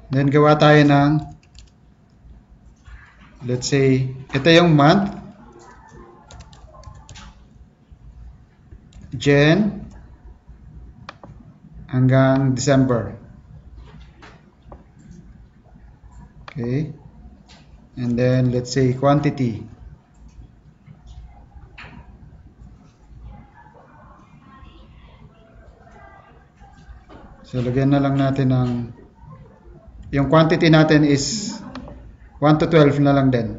Then gawa tayo ng, let's say, ito yung month, Jan hanggang December. Okay. And then let's say quantity. So lagyan na lang natin ng, yung quantity natin is 1 to 12 na lang din.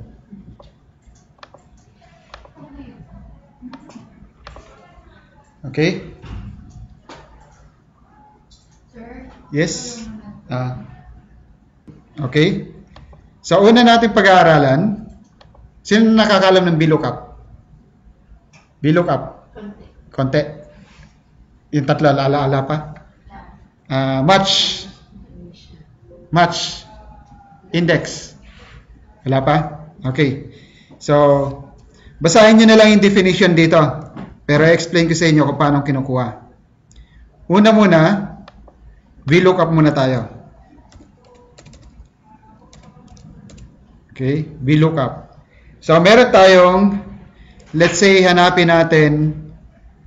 Okay? Yes? Okay? So una natin pag-aaralan, sino nakakalam ng VLOOKUP? VLOOKUP? Konti. Yung tatlo, alaala pa? Match. Index. Wala pa? Okay. So, basahin nyo na lang yung definition dito. Pero explain ko sa inyo kung paano kinukuha. Una muna, VLOOKUP muna tayo. Okay, VLOOKUP. So, meron tayong, let's say, hanapin natin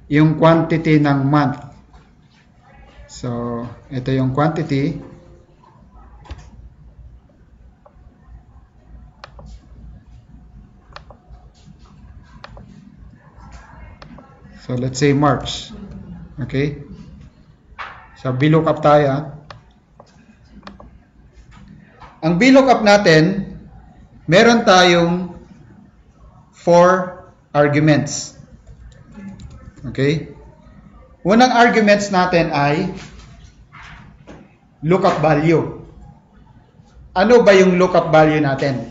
yung quantity ng month. So, ito yung quantity. So, let's say March. Okay? So, VLOOKUP tayo. Ang VLOOKUP natin, meron tayong 4 arguments. Okay? Unang arguments natin ay lookup value. Ano ba yung lookup value natin?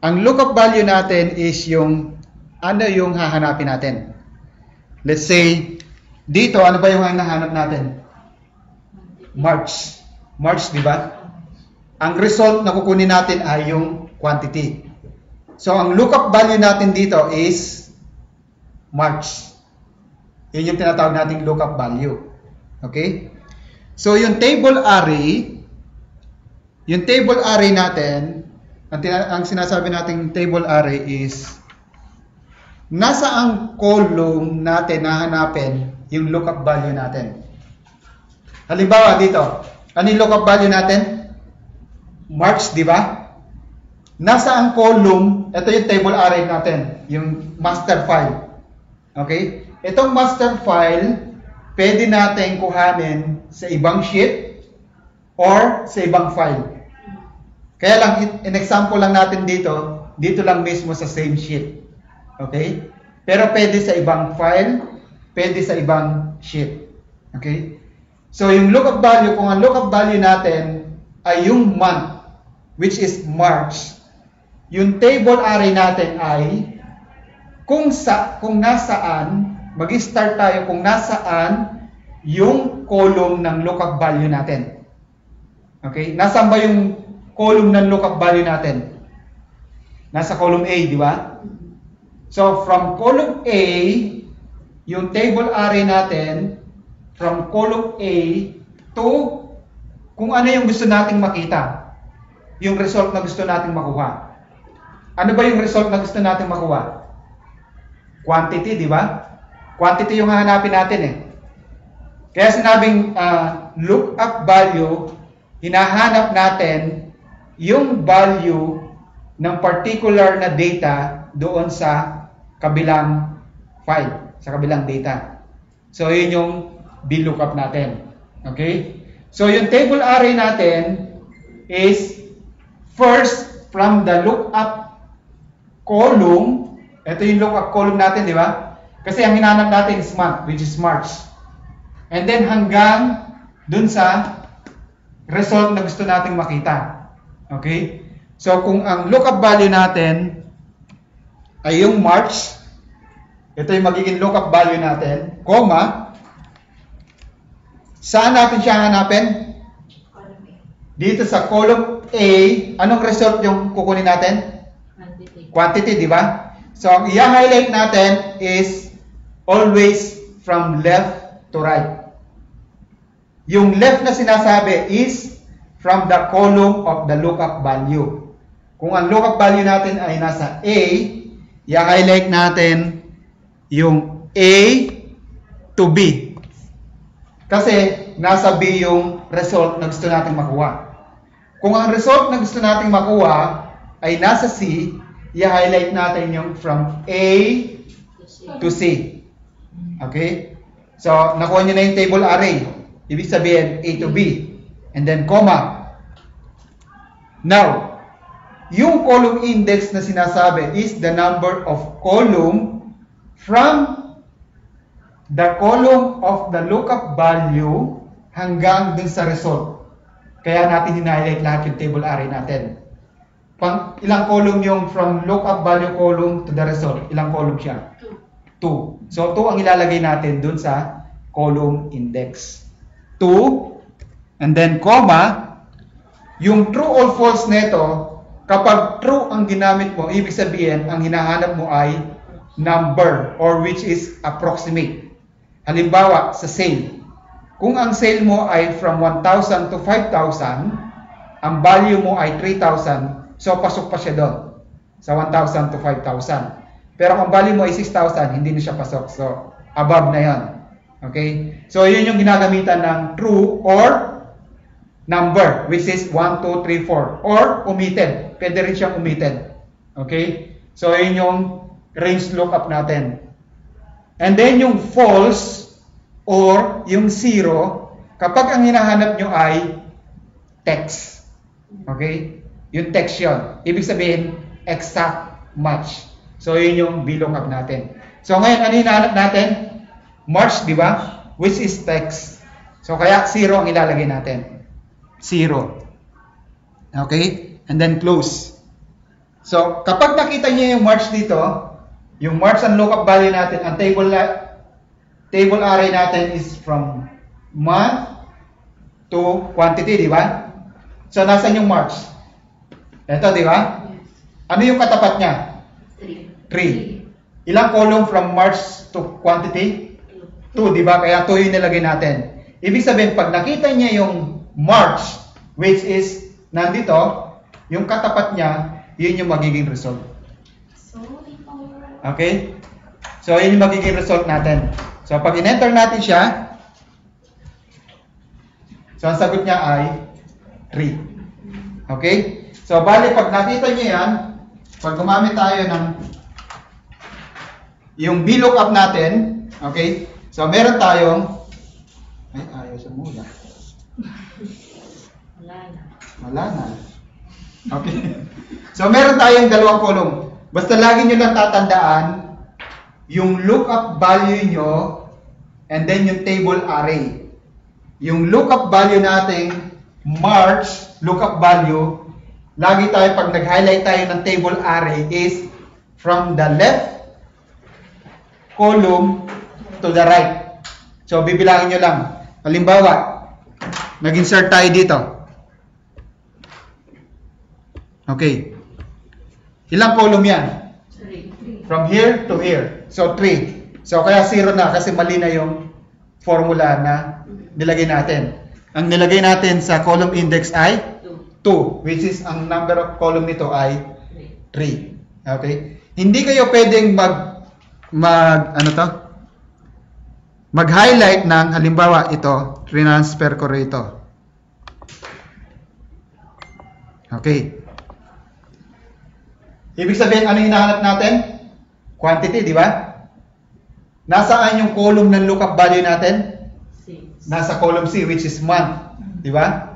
Ang lookup value natin is yung ano yung hahanapin natin. Let's say, dito, ano ba yung hinahanap natin? March. March, di ba? Ang result na kukunin natin ay yung quantity. So, ang lookup value natin dito is March. Yun yung tinatawag nating lookup value. Okay? So, yung table array natin, ang sinasabi nating table array is nasa ang column natin na hanapin yung lookup value natin. Halimbawa dito, ano yung lookup value natin? March, di ba? Nasa ang column, ito yung table array natin, yung master file. Okay? Itong master file, pwede natin kuhanin sa ibang sheet or sa ibang file. Kaya lang, in example lang natin dito lang mismo sa same sheet. Okay? Pero pwede sa ibang file, pwede sa ibang sheet. Okay? So, yung lookup value, kung ang lookup value natin ay yung month, which is March, yung table array natin ay kung nasaan, mag-start tayo kung nasaan yung column ng lookup value natin. Okay? Nasaan ba yung column ng lookup value natin? Nasa column A, di ba? So, from column A, yung table array natin, from column A to kung ano yung gusto nating makita. Yung result na gusto nating makuha. Ano ba yung result na gusto nating makuha? Quantity, di ba? Quantity yung hahanapin natin eh. Kaya sinabing lookup value, hinahanap natin yung value ng particular na data doon sa kabilang file, sa kabilang data. So, yun yung VLOOKUP natin. Okay? So, yung table array natin is first from the lookup column. Ito yung lookup column natin, di ba? Kasi ang hinahanap natin is month, which is March. And then hanggang dun sa result na gusto nating makita. Okay? So, kung ang lookup value natin ay yung March, ito yung magiging lookup value natin, comma, saan natin siya hanapin? Dito sa column A, anong result yung kukunin natin? Quantity, di ba? So, ang i-highlight natin is always from left to right. Yung left na sinasabi is from the column of the lookup value. Kung ang lookup value natin ay nasa A, i-highlight natin yung A to B. Kasi nasa B yung result na gusto natin makuha. Kung ang result na gusto natin makuha ay nasa C, i-highlight natin yung from A to C. Okay? So, nakuha nyo na yung table array. Ibig sabihin, A to B. And then, comma. Now, yung column index na sinasabi is the number of column from the column of the lookup value hanggang dun sa result. Kaya natin hinighlight lahat yung table array natin. Ilang column yung from lookup value column to the result? Ilang column siya? 2. So, 2 ang ilalagay natin dun sa column index. 2, and then comma, yung true or false neto, kapag true ang ginamit mo, ibig sabihin, ang hinahanap mo ay number or which is approximate. Halimbawa, sa sale. Kung ang sale mo ay from 1,000 to 5,000, ang value mo ay 3,000, so pasok pa siya doon sa 1,000 to 5,000. Pero kung value mo ay 6,000, hindi na siya pasok. So, above na yon. Okay? So, yun yung ginagamitan ng true or number, which is 1, 2, 3, 4. Or omitted. Pwede rin siyang omitted. Okay? So, yun yung range lookup natin. And then, yung false or yung zero, kapag ang hinahanap nyo ay text. Okay? Yung text yun. Ibig sabihin, exact match. So, yun yung VLOOKUP natin. So, ngayon, ano hinahanap natin? March, di ba? Which is text. So, kaya 0 ang ilalagay natin. 0. Okay? And then close. So, kapag nakita niyo yung March dito, yung March ang lookup value natin, ang table array natin is from month to quantity, di ba? So, nasan yung March? Ito, di ba? Ano yung katapat niya? 3. Ilang column from March to quantity? 2, di ba? Kaya 2 yung nilagay natin. Ibig sabihin, pag nakita niya yung March, which is nandito, yung katapat niya, yun yung magiging result. Okay? So, yun yung magiging result natin. So, pag in-enter natin siya, so, ang sagot niya ay 3. Okay? So, bali, pag nakita niyo yan, pag gumamit tayo ng yung VLOOKUP natin, okay? So, meron tayong, ay, ayaw sa mula. Wala na. Okay. So, meron tayong dalawang column. Basta lagi nyo lang tatandaan yung lookup value nyo and then yung table array. Yung lookup value nating March, lookup value, lagi tayo pag nag-highlight tayo ng table array is from the left column to the right. So, bibilangin nyo lang. Halimbawa, nag-insert tayo dito. Okay. Ilang column yan? 3. From here to here. So, 3. So, kaya 0 na kasi mali na yung formula na nilagay natin. Ang nilagay natin sa column index ay 2, which is ang number of column nito ay 3. Okay? Hindi kayo pwedeng mag-highlight ng halimbawa ito, transfer ko rito. Okay. Ibig sabihin, ano yung hinahanap natin? Quantity, di ba? Nasaan yung column ng lookup value natin? Nasa column C, which is month. Di ba?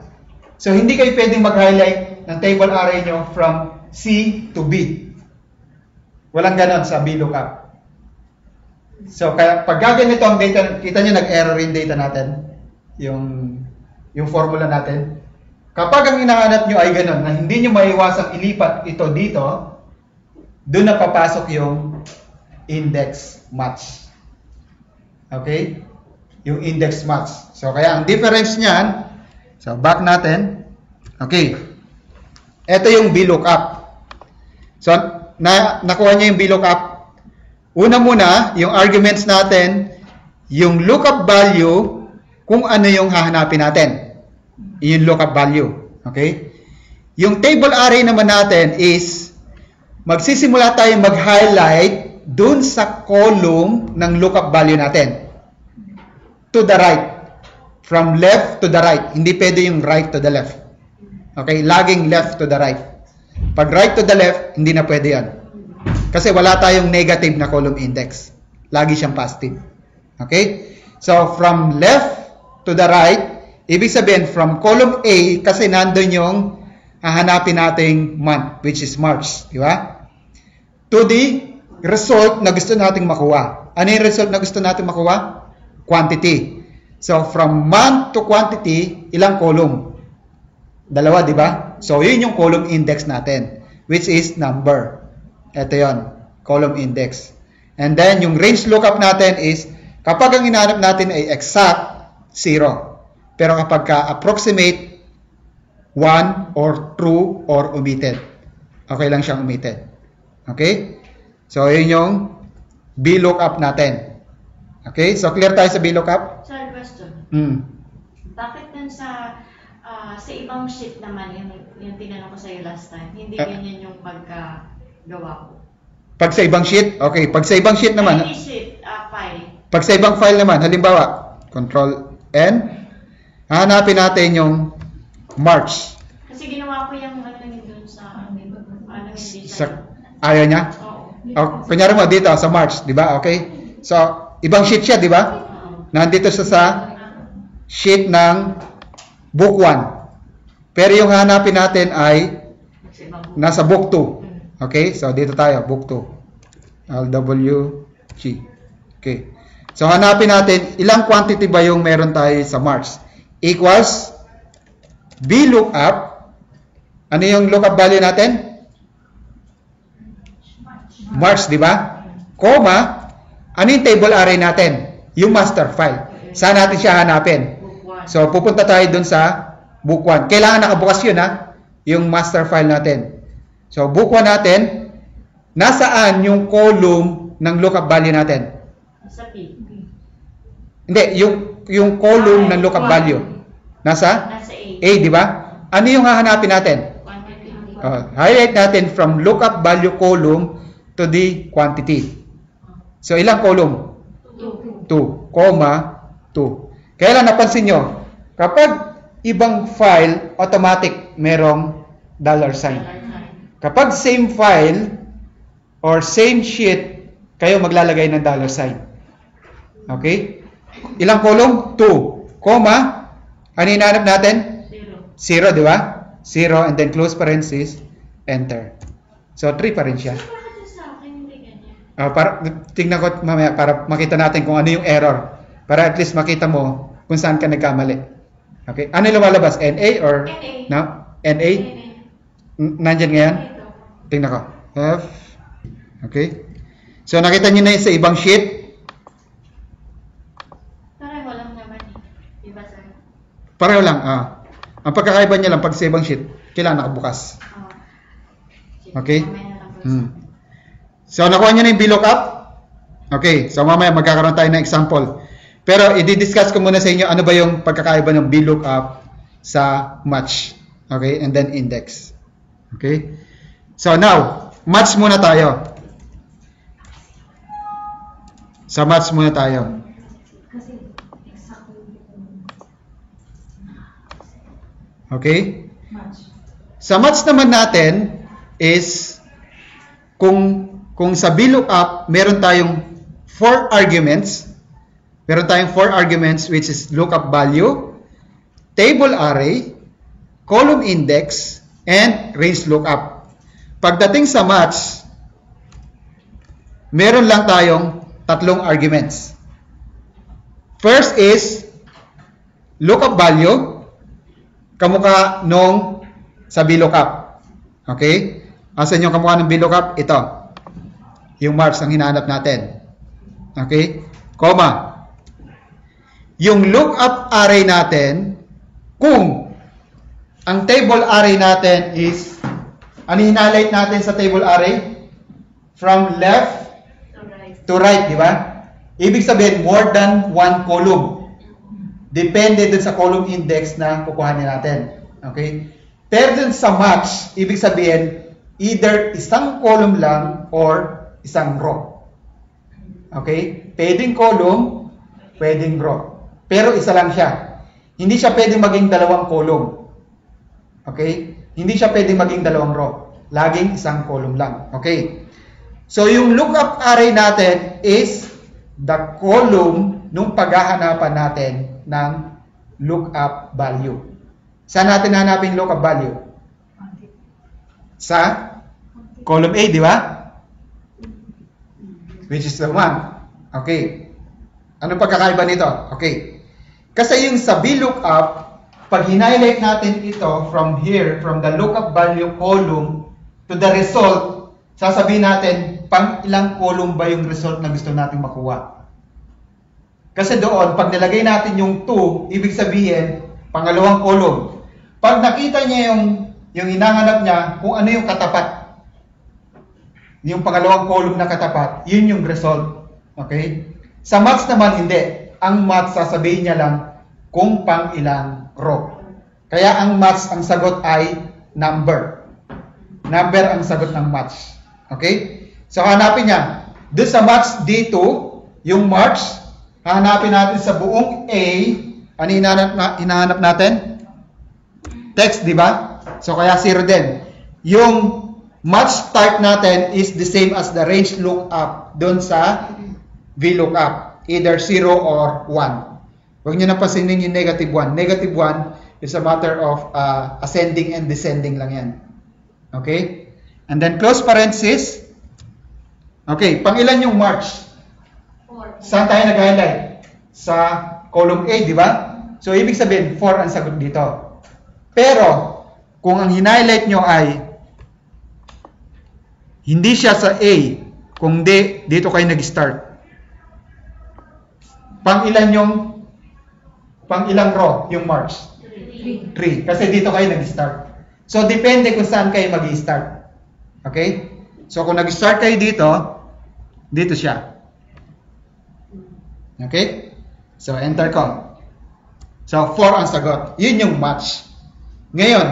So, hindi kayo pwedeng mag-highlight ng table array nyo from C to B. Walang ganon sa VLOOKUP. So, kaya pag gaganito ang data, kita nyo nag-error yung data natin, yung formula natin. Kapag ang hinahanap nyo ay ganon, na hindi nyo maiwasang ilipat ito dito, doon na papasok yung index match. Okay? Yung index match. So, kaya ang difference niyan, so, back natin. Okay. Ito yung VLOOKUP. So, nakuha niya yung VLOOKUP. Una muna, yung arguments natin, yung lookup value, kung ano yung hahanapin natin. Yung lookup value. Okay? Yung table array naman natin is magsisimula tayo mag-highlight dun sa column ng lookup value natin. To the right. From left to the right. Hindi pwede yung right to the left. Okay? Laging left to the right. Pag right to the left, hindi na pwede yan. Kasi wala tayong negative na column index. Lagi siyang positive. Okay? So, from left to the right, ibig sabihin, from column A, kasi nandun yung hahanapin nating month, which is March. Di ba? To the result na gusto nating makuha. Ano yung result na gusto nating makuha? Quantity. So, from month to quantity, ilang column? Dalawa, di ba? So, yun yung column index natin, which is number. Ito yon, column index. And then, yung range lookup natin is, kapag ang hinahanap natin ay exact, 0. Pero kapag ka-approximate, 1 or true or omitted. Okay lang siyang omitted. Okay? So, yun yung VLOOKUP natin. Okay? So, clear tayo sa VLOOKUP? Sir, question. Bakit dun sa ibang sheet naman, yung tinanong ko sa'yo last time, hindi ganyan yung pagkagawa ko? Pag sa ibang sheet? Okay. Pag sa ibang sheet naman. Any sheet, file. Pag sa ibang file naman, halimbawa, Control N, hahanapin natin yung March. Kasi ginawa ko yung dun sa, hindi siya. Ayaw niya? Oo. Kunyari mo dito sa March, di ba? Okay? So, ibang sheet siya, di ba? Nandito siya sa sheet ng book 1. Pero yung hanapin natin ay nasa book 2. Okay? So, dito tayo, book 2. LWG. Okay. So, hanapin natin, ilang quantity ba yung meron tayo sa March? Equals VLOOKUP. Ano yung lookup value natin? March, di ba? Comma, ano yung table array natin? Yung master file. Saan natin siya hanapin? So, pupunta tayo dun sa book 1. Kailangan nakabukas yun, ha? Yung master file natin. So, book 1 natin, nasaan yung column ng lookup value natin? Sa P. Hindi, yung column ng lookup value. Nasa? Nasa A. A, di ba? Ano yung hahanapin natin? Quantity. Highlight natin from lookup value column to the quantity. So, ilang column? 2, 2. Kaya lang napansin nyo, kapag ibang file, automatic merong $sign. Kapag same file or same sheet, kayo maglalagay ng $sign. Okay? Ilang column? 2, ano hinanap natin? 0, di ba? 0 and then close parenthesis, enter. So, 3 pa rin siya. Para tingnan ko mamaya para makita natin kung ano yung error. Para at least makita mo kung saan ka nagkamali. Okay? Ano yung lumalabas? NA or? NA. No? NA? Nandyan ngayon? Tingnan ko. F. Okay? So, nakita nyo na yun sa ibang sheet. Pareho lang naman eh. Diba, sir? Pareho lang. Ang pagkakaiba niya lang pag sa ibang sheet, kailangan nakabukas. Okay? So, nakuha nyo na yung VLOOKUP? Okay. So, mamaya magkakaroon tayo ng example. Pero, i-discuss ko muna sa inyo ano ba yung pagkakaiba ng VLOOKUP sa match. Okay? And then index. Okay? So, now, match muna tayo. Sa match muna tayo. Okay? Sa match naman natin is kung sa VLOOKUP meron tayong 4 arguments. Meron tayong 4 arguments which is lookup value, table array, column index, and range lookup. Pagdating sa match, meron lang tayong 3 arguments. First is lookup value, kamukha nung sa VLOOKUP. Okay? Asan yung kamukha ng VLOOKUP? Ito. Yung March ang hinahanap natin. Okay? Comma. Yung lookup array natin, kung ang table array natin is, ano hinalight natin sa table array? From left to right, di ba? Ibig sabihin, more than 1 column. Depende dun sa column index na kukuhanin natin. Okay? Pero dun sa match, ibig sabihin, either isang column lang or isang row. Okay? Pwedeng column, pwedeng row. Pero isa lang siya. Hindi siya pwedeng maging dalawang column. Okay? Hindi siya pwedeng maging dalawang row. Laging isang column lang. Okay? So, yung lookup array natin is the column nung paghahanapan natin ng lookup value. Saan natin hanapin lookup value? Sa column A, di ba? Which is the 1. Okay. Ano pagkakaiba nito? Okay. Kasi yung sa VLOOKUP, pag hinighlight natin ito from here, from the lookup value column to the result, sasabihin natin, pang ilang column ba yung result na gusto natin makuha. Kasi doon, pag nilagay natin yung 2, ibig sabihin, pangalawang column. Pag nakita niya yung hinahanap niya, kung ano yung katapat, yung pangalawang column na katapat, yun yung result. Okay? Sa maths naman, hindi. Ang maths, sasabihin niya lang kung pang ilang row. Kaya ang maths, ang sagot ay number. Number ang sagot ng maths. Okay? So, hanapin niya. Doon sa maths D2, yung marks, hanapin natin sa buong A. Ano hinahanap natin? Text, di ba? So, kaya 0 din. Yung match type natin is the same as the range lookup doon sa VLOOKUP. Either 0 or 1. Huwag nyo napasinin yung negative 1. Negative 1 is a matter of ascending and descending lang yan. Okay? And then close parenthesis. Okay, pangilan yung march? 4. Saan tayo nag-highlight? Sa column A, di ba? So, ibig sabihin, 4 ang sagot dito. Pero, kung ang hinighlight nyo ay hindi siya sa A, kung di, dito kayo nag-start. Pang-ilang row yung march? 3. Kasi dito kayo nag-start. So, depende kung saan kayo mag-start. Okay? So, kung nag-start kayo dito siya. Okay? So, enter ko. So, 4 ang sagot. Yun yung match. Ngayon,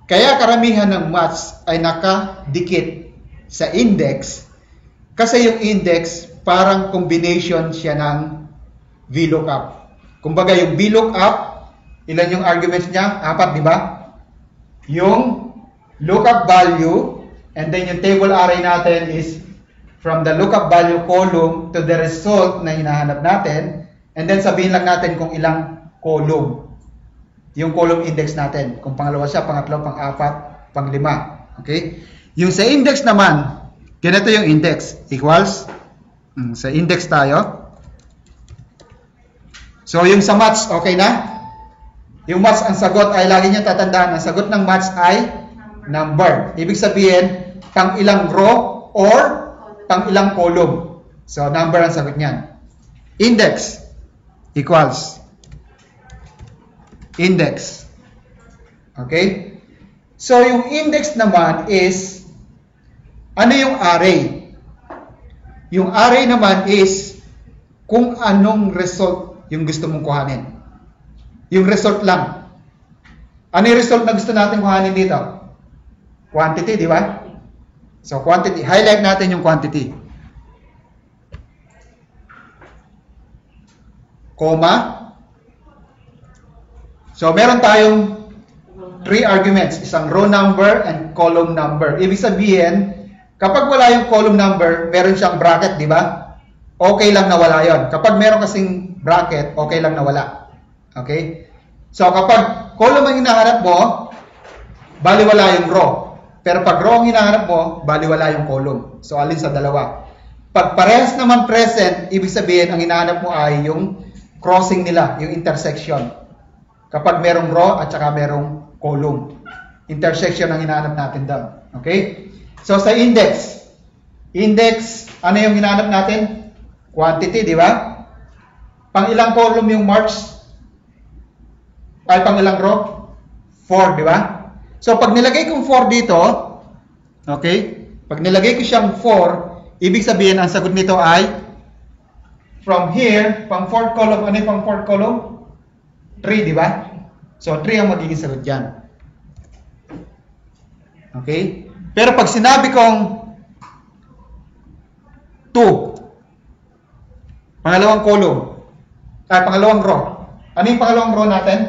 kaya karamihan ng match ay nakadikit sa index kasi yung index parang combination siya ng VLOOKUP. Kumbaga yung VLOOKUP, ilan yung arguments niya? 4, di ba? Yung lookup value and then yung table array natin is from the lookup value column to the result na hinahanap natin and then sabihin lang natin kung ilang column. Yung column index natin. Kung pangalawa siya, pangatlo, pang-4, pang-5. Okay? Yung sa index naman, ganito yung index. Equals, sa index tayo. So, yung sa match, okay na? Yung match, ang sagot ay, lagi niyo tatandaan, ang sagot ng match ay number. Ibig sabihin, pang ilang row or pang ilang column. So, number ang sagot niyan. Index equals index. Okay? So, yung index naman is, ano yung array? Yung array naman is, kung anong result yung gusto mong kuhanin. Yung result lang. Ano yung result na gusto natin kuhanin dito? Quantity, di ba? So, quantity. Highlight natin yung quantity. Comma. So, meron tayong 3 arguments. Isang row number and column number. Ibig sabihin, kapag wala yung column number, meron siyang bracket, di ba? Okay lang na wala yon. Kapag meron kasing bracket, okay lang na wala. Okay? So, kapag column ang hinahanap mo, baliwala yung row. Pero pag row ang hinahanap mo, baliwala yung column. So, alin sa dalawa. Pag parehas naman present, ibig sabihin, ang hinahanap mo ay yung crossing nila, yung intersection. Kapag merong row at saka merong column. Intersection ang hinahanap natin doon. Okay? So, sa index. Index, ano yung hinahanap natin? Quantity, di ba? Pang ilang column yung marks? Ay, pang ilang row? 4, di ba? So, pag nilagay kong 4 dito, okay? Pag nilagay ko siyang 4, ibig sabihin, ang sagot nito ay, from here, pang 4th column, ano yung pang 4th column? 3, di ba? So, 3 ang magiging sagot dyan. Okay? Pero pag sinabi kong 2, pangalawang column, pangalawang row. Ano yung pangalawang row natin?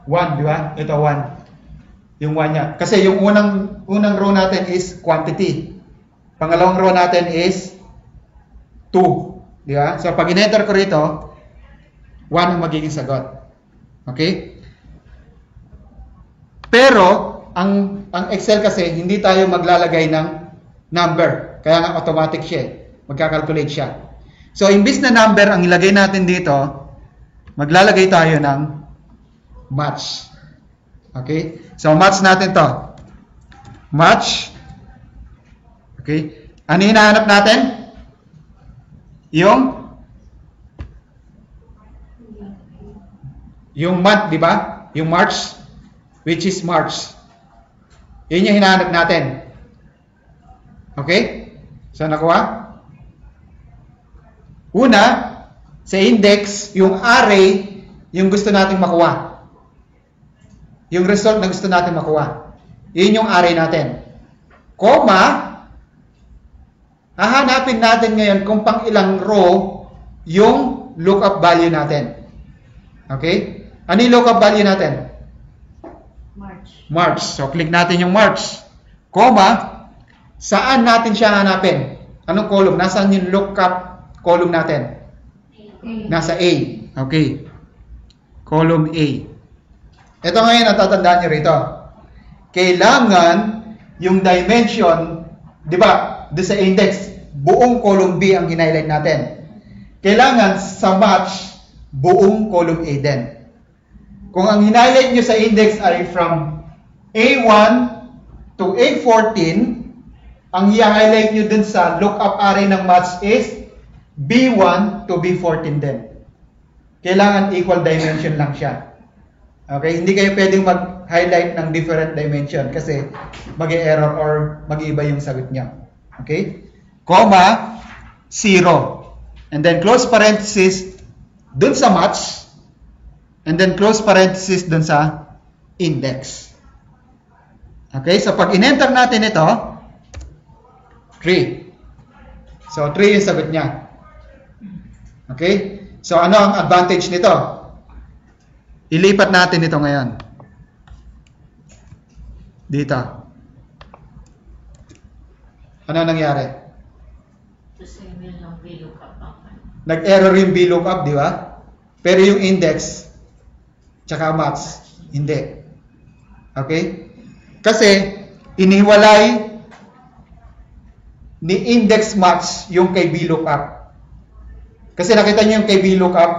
1, di ba? Ito 1. Yung 1 niya. Kasi yung unang row natin is quantity. Pangalawang row natin is 2. Di ba? So pag in-enter ko rito, 1 ang magiging sagot. Okay? Pero ang Excel kasi hindi tayo maglalagay ng number. Kaya nga automatic siya. Magkakalculate siya. So imbis na number ang ilagay natin dito, maglalagay tayo ng match. Okay? So match natin to. Match. Okay? Ano hinahanap natin? Yung month, di ba? Yung March, which is March. Yun yung hinahanap natin. Okay? So nakuha? Una, sa index, yung array, yung gusto nating makuha. Yung result na gusto natin makuha. Yun yung array natin. Comma, hahanapin natin ngayon kung pang ilang row yung lookup value natin. Okay? Ano yung lookup value natin? March. So, click natin yung March. Comma, saan natin siya hanapin? Anong column? Nasaan yung lookup column natin? Nasa A. Okay. Column A. Ito ngayon, natatandaan nyo rito. Kailangan yung dimension, di ba, doon sa index, buong column B ang hinighlight natin. Kailangan sa match, buong column A din. Kung ang hinighlight nyo sa index ay from A1 to A14, ang i-highlight nyo dun sa lookup array ng match is B1 to B14 din. Kailangan equal dimension lang siya. Okay? Hindi kayo pwedeng mag-highlight ng different dimension kasi mag-error or mag-iiba yung sagot niya. Okay? Comma, 0. And then close parenthesis dun sa match. And then close parenthesis dun sa index. Okay? So pag in-enter natin ito, 3. So 3 yung sagot niya. Okay? So ano ang advantage nito? Ilipat natin ito ngayon. Dito. Ano nangyari? Nag-error yung VLOOKUP, di ba? Pero yung index, tsaka match, hindi. Okay? Kasi, iniwalay ni index match yung kay VLOOKUP. Kasi nakita niyo yung kay VLOOKUP,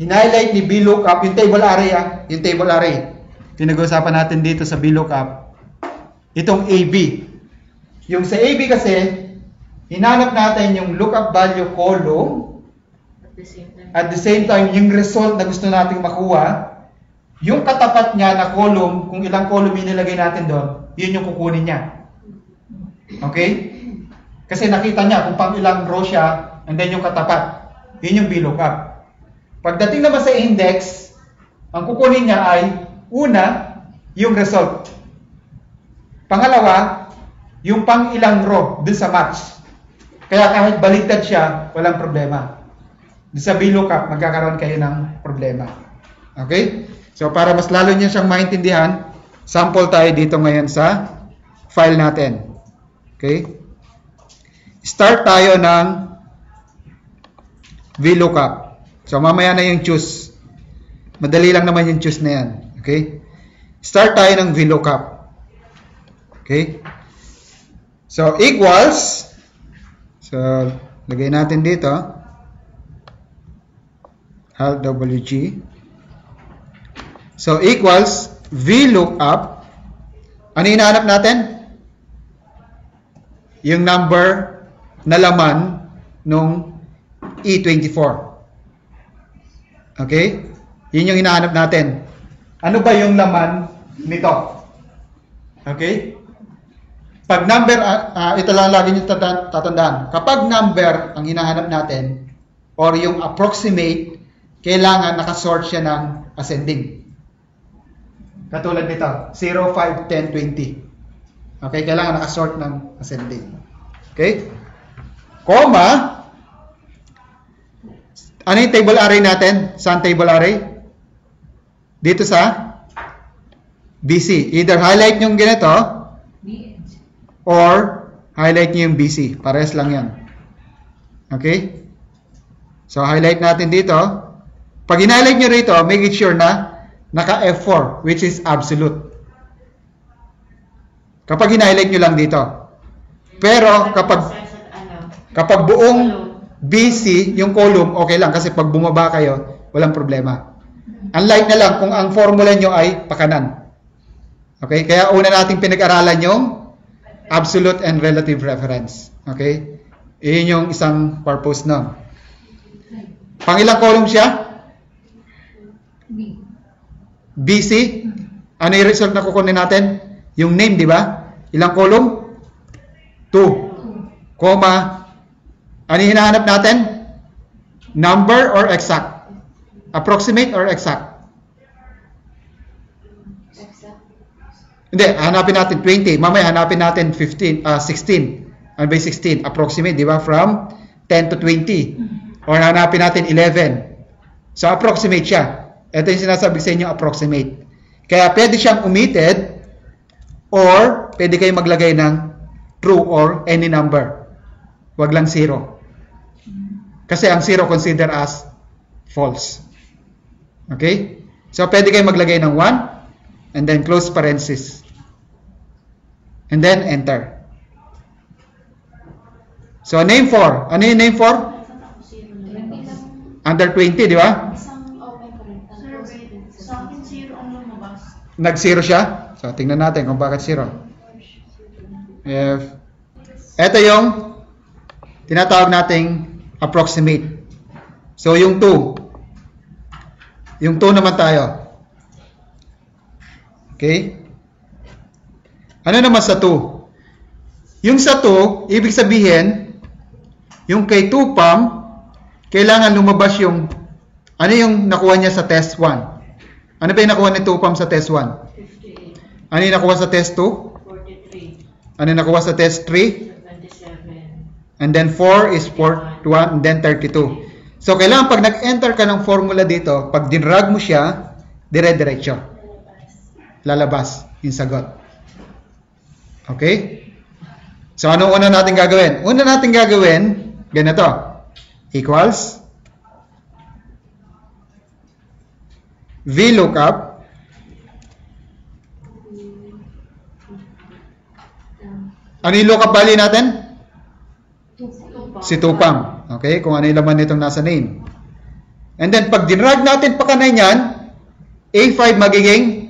hinighlight ni VLOOKUP, yung table array, yung table array. Pinag-uusapan natin dito sa VLOOKUP, itong AB. Yung sa AB kasi, hinanap natin yung lookup value column, at the same time, yung result na gusto nating makuha, yung katapat niya na column, kung ilang column inilagay natin doon, yun yung kukunin niya. Okay? Kasi nakita niya kung pang ilang row siya, and then yung katapat. Yun yung VLOOKUP. Pagdating naman sa index, ang kukunin niya ay, una, yung result. Pangalawa, yung pang ilang row dun sa match. Kaya kahit baligtad siya, walang problema. Sa VLOOKUP, magkakaroon kayo ng problema. Okay? So, para mas lalo niyo siyang maintindihan, sample tayo dito ngayon sa file natin. Okay? Start tayo ng VLOOKUP. So, mamaya na yung choose. Madali lang naman yung choose na yan. Okay? Start tayo ng VLOOKUP. Okay? So, equals. So, lagay natin dito. Help WG. So, equals VLOOKUP. Ano hinahanap natin? Yung number na laman nung E24. Okay? Yun yung hinahanap natin. Ano ba yung laman nito? Okay? Pag number, ito lang lagi nyo tatandaan. Kapag number ang hinahanap natin, or yung approximate, kailangan nakasort siya ng ascending. Katulad nito, 0, 5, 10, 20. Okay, kailangan nakasort ng ascending. Okay? Comma. Ano yung table array natin? Saan table array? Dito sa BC. Either highlight nyo yung ganito or highlight nyo yung BC. Pares lang yan. Okay? So, highlight natin dito. Pag in-highlight nyo rito, make it sure na naka F4, which is absolute. Kapag in-highlight nyo lang dito. Pero, kapag buong BC, yung column, okay lang. Kasi pag bumaba kayo, walang problema. Unlike na lang kung ang formula nyo ay pakanan. Okay? Kaya una nating pinag-aralan yung absolute and relative reference. Okay? Iyon yung isang purpose nun. Pangilang column siya? BC. Ano yung result na kukunin natin? Yung name, di ba? Ilang column? 2. Comma. Ano yung hinahanap natin? Number or exact? Approximate or exact? Hindi, hanapin natin 20. Mamaya hanapin natin 16. Ano ba yung 16? Approximate, di ba? From 10 to 20. Or hanapin natin 11. So, approximate siya. Ito yung sinasabi sa inyo, approximate. Kaya pwede siyang omitted or pwede kayo maglagay ng true or any number. Wag lang 0. Kasi ang 0 consider as false. Okay? So, pwede kayo maglagay ng 1 and then close parenthesis. And then enter. So, name for. Ano yung name for? Under 20, di ba? Nag-0 siya. So, tingnan natin kung bakit 0. Ito yung tinatawag nating approximate. So, yung 2. Yung 2 naman tayo. Okay? Ano naman sa 2? Yung sa 2, ibig sabihin, yung kay 2PAM, kailangan lumabas yung, ano yung nakuha niya sa test 1? Ano ba yung nakuha ni 2PAM sa test 1? 58. Ano yung nakuha sa test 2? 43. Ano yung nakuha sa test 3? 27. And then 4 is 41, and then 32. So, kailangan pag nag-enter ka ng formula dito, pag dinrag mo siya, dire-diretso. Lalabas yung sagot. Okay? So, anong una natin gagawin? Una natin gagawin, ganito. Equals VLOOKUP ano yung lookup value natin? Si 2PAM. Okay? Kung ano yung laman nitong nasa name. And then, pag dinrag natin pa kanay yan, A5 magiging